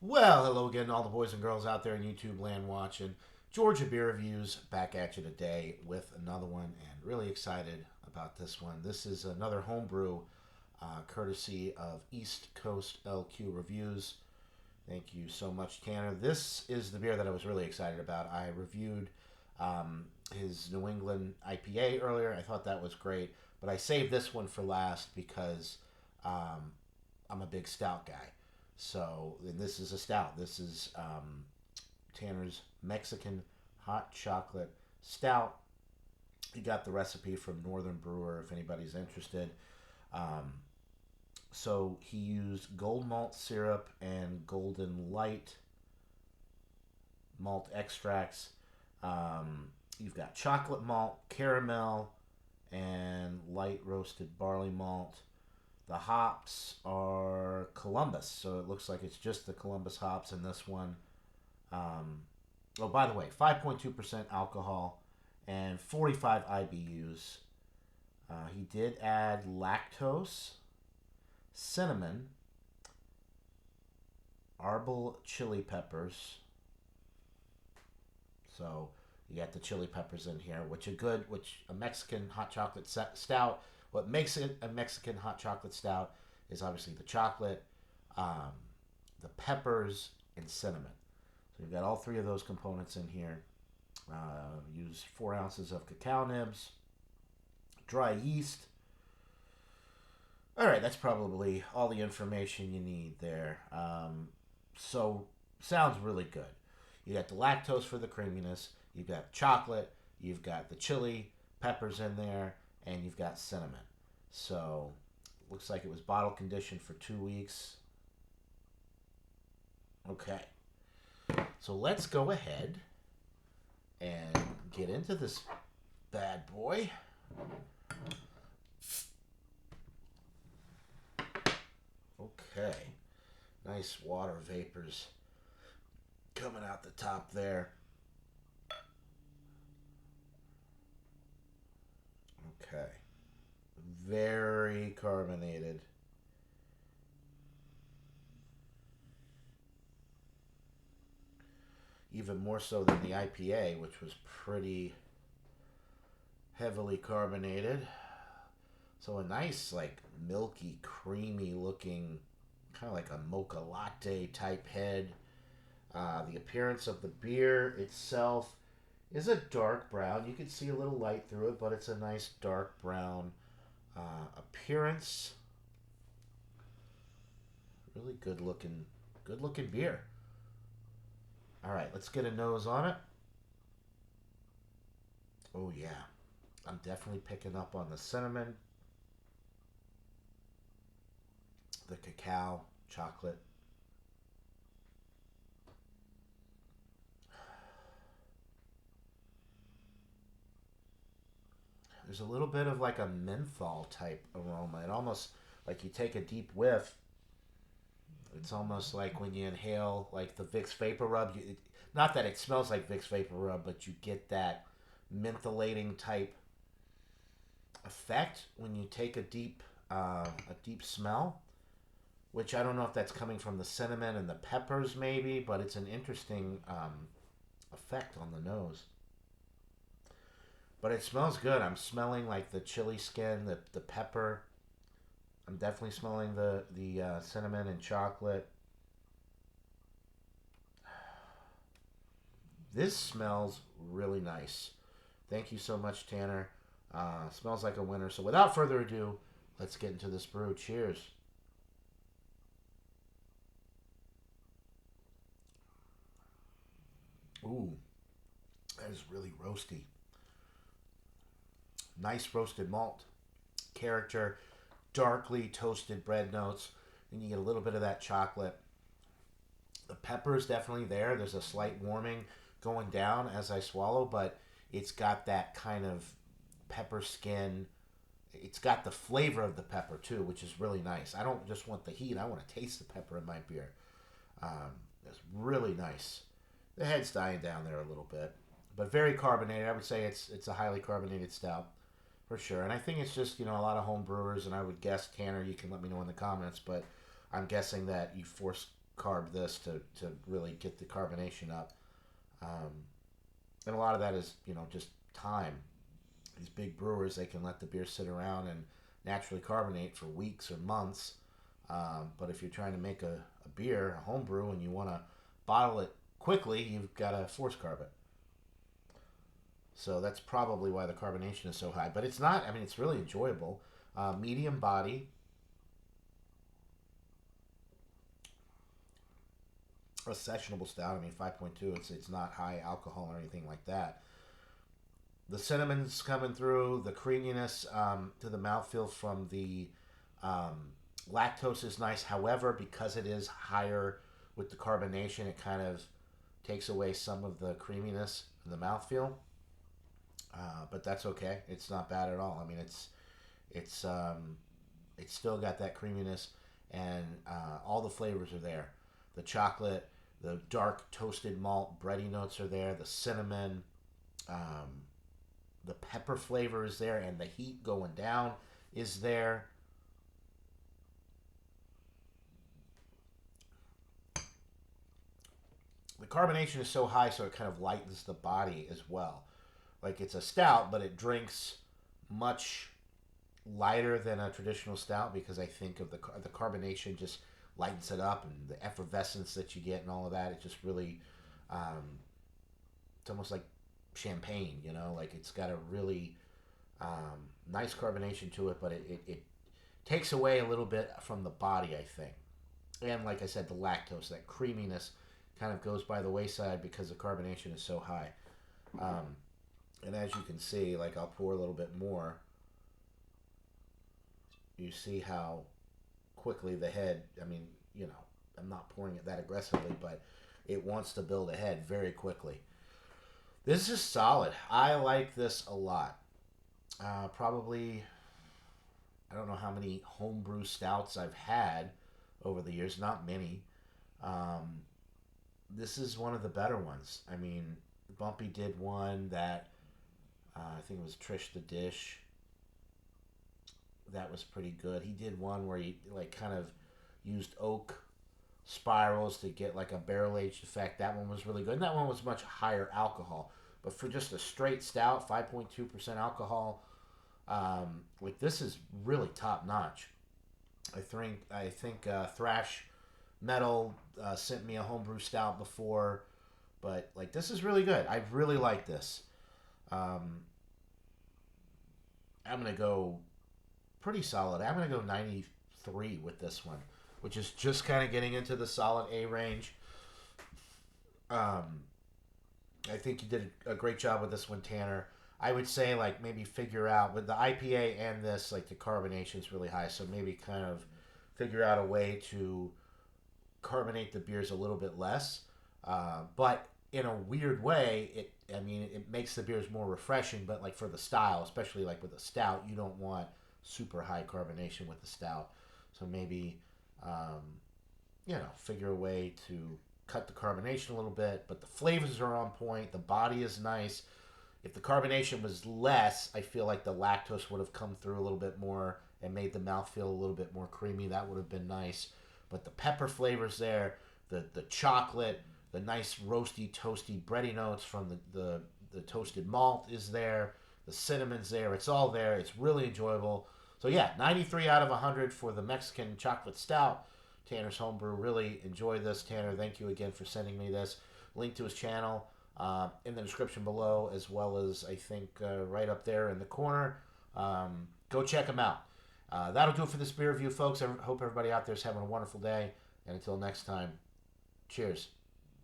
Well, hello again, all the boys and girls out there in YouTube land watching. Georgia Beer Reviews back at you today with another one, and really excited about this one. This is another homebrew, courtesy of East Coast LQ Reviews. Thank you so much, Tanner. This is the beer that I was really excited about. I reviewed his New England IPA earlier. I thought that was great, but I saved this one for last because um, I'm a big stout guy. So, and this is a stout. This is Tanner's Mexican hot chocolate stout. He got the recipe from Northern Brewer if anybody's interested. Um, so he used gold malt syrup and golden light malt extracts. You've got chocolate malt, caramel, and light roasted barley malt. The hops are Columbus, so it looks like it's just the Columbus hops in this one. Um, oh, by the way, 5.2% alcohol and 45 IBUs. He did add lactose, cinnamon, arbol chili peppers. So you got the chili peppers in here, which a Mexican hot chocolate stout. What makes it a Mexican hot chocolate stout is obviously the chocolate, um, the peppers, and cinnamon. So you've got all three of those components in here. Use 4 ounces of cacao nibs, dry yeast. All right, that's probably all the information you need there. So sounds really good. You got the lactose for the creaminess. You've got chocolate. You've got the chili peppers in there, and you've got cinnamon. So looks like it was bottle conditioned for 2 weeks. Okay, so let's go ahead and get into this bad boy. Okay, nice water vapors coming out the top there. Okay, very carbonated. Even more so than the IPA, which was pretty heavily carbonated. So a nice, like, milky, creamy looking, kind of like a mocha latte type head. The appearance of the beer itself is a dark brown. You can see a little light through it, but it's a nice dark brown appearance. Really good looking beer. All right, let's get a nose on it. Oh yeah, I'm definitely picking up on the cinnamon, the cacao, chocolate. There's a little bit of like a menthol type aroma. It almost like you take a deep whiff. It's almost like when you inhale like the Vicks Vapor Rub. Not that it smells like Vicks Vapor Rub, but you get that mentholating type effect when you take a deep smell. Which I don't know if that's coming from the cinnamon and the peppers, maybe, but it's an interesting effect on the nose. But it smells good. I'm smelling like the chili skin, the pepper. I'm definitely smelling the cinnamon and chocolate. This smells really nice. Thank you so much, Tanner. Smells like a winner. So without further ado, let's get into this brew. Cheers. Ooh, that is really roasty. Nice roasted malt character, darkly toasted bread notes. Then you get a little bit of that chocolate. The pepper is definitely there. There's a slight warming going down as I swallow, but it's got that kind of pepper skin. It's got the flavor of the pepper too, which is really nice. I don't just want the heat; I want to taste the pepper in my beer. It's really nice. The head's dying down there a little bit, but very carbonated. I would say it's a highly carbonated stout for sure. And I think it's just a lot of home brewers, and I would guess Tanner, you can let me know in the comments, but I'm guessing that you force carb this to really get the carbonation up. Um, and a lot of that is, just time. These big brewers, they can let the beer sit around and naturally carbonate for weeks or months. But if you're trying to make a beer, a home brew, and you want to bottle it quickly, you've got to force carb it. So that's probably why the carbonation is so high. But it's not, I mean, it's really enjoyable. Medium body, a sessionable stout. I mean, 5.2, it's not high alcohol or anything like that. The cinnamon's coming through, the creaminess to the mouthfeel from the lactose is nice. However, because it is higher with the carbonation, it kind of takes away some of the creaminess in the mouthfeel. But that's okay. It's not bad at all. I mean, it's it's still got that creaminess, and all the flavors are there. The chocolate, the dark toasted malt bready notes are there. The cinnamon, um, the pepper flavor is there, and the heat going down is there. The carbonation is so high, so it kind of lightens the body as well. Like it's a stout, but it drinks much lighter than a traditional stout because I think of the carbonation just lightens it up and the effervescence that you get and all of that. It just really, um, it's almost like champagne, like it's got a really nice carbonation to it, but it takes away a little bit from the body, I think. And like I said, the lactose, that creaminess kind of goes by the wayside because the carbonation is so high. Um, and as you can see, like I'll pour a little bit more. You see how quickly the head, I mean, I'm not pouring it that aggressively, but it wants to build a head very quickly. This is solid. I like this a lot. Probably, I don't know how many homebrew stouts I've had over the years. Not many. Um, this is one of the better ones. I mean, Bumpy did one that I think it was Trish the Dish. That was pretty good. He did one where he like kind of used oak spirals to get like a barrel aged effect. That one was really good. And that one was much higher alcohol. But for just a straight stout, 5.2% alcohol, like this is really top notch. I think Thrash Metal sent me a homebrew stout before, but like this is really good. I really like this. Um, I'm gonna go pretty solid. I'm gonna go 93 with this one, which is just kind of getting into the solid A range. Um, I think you did a great job with this one, Tanner. I would say like maybe figure out with the IPA and this, like the carbonation is really high, so maybe kind of figure out a way to carbonate the beers a little bit less. But in a weird way, I mean it makes the beers more refreshing. But like for the style, especially like with a stout, you don't want super high carbonation with the stout. So maybe figure a way to cut the carbonation a little bit, but the flavors are on point. The body is nice. If the carbonation was less, I feel like the lactose would have come through a little bit more and made the mouth feel a little bit more creamy. That would have been nice. But the pepper flavors there, the chocolate, the nice roasty, toasty, bready notes from the toasted malt is there. The cinnamon's there. It's all there. It's really enjoyable. So yeah, 93 out of 100 for the Mexican chocolate stout. Tanner's Homebrew. Really enjoy this, Tanner. Thank you again for sending me this. Link to his channel in the description below, as well as I think right up there in the corner. Go check him out. That'll do it for this beer review, folks. I hope everybody out there is having a wonderful day. And until next time, cheers.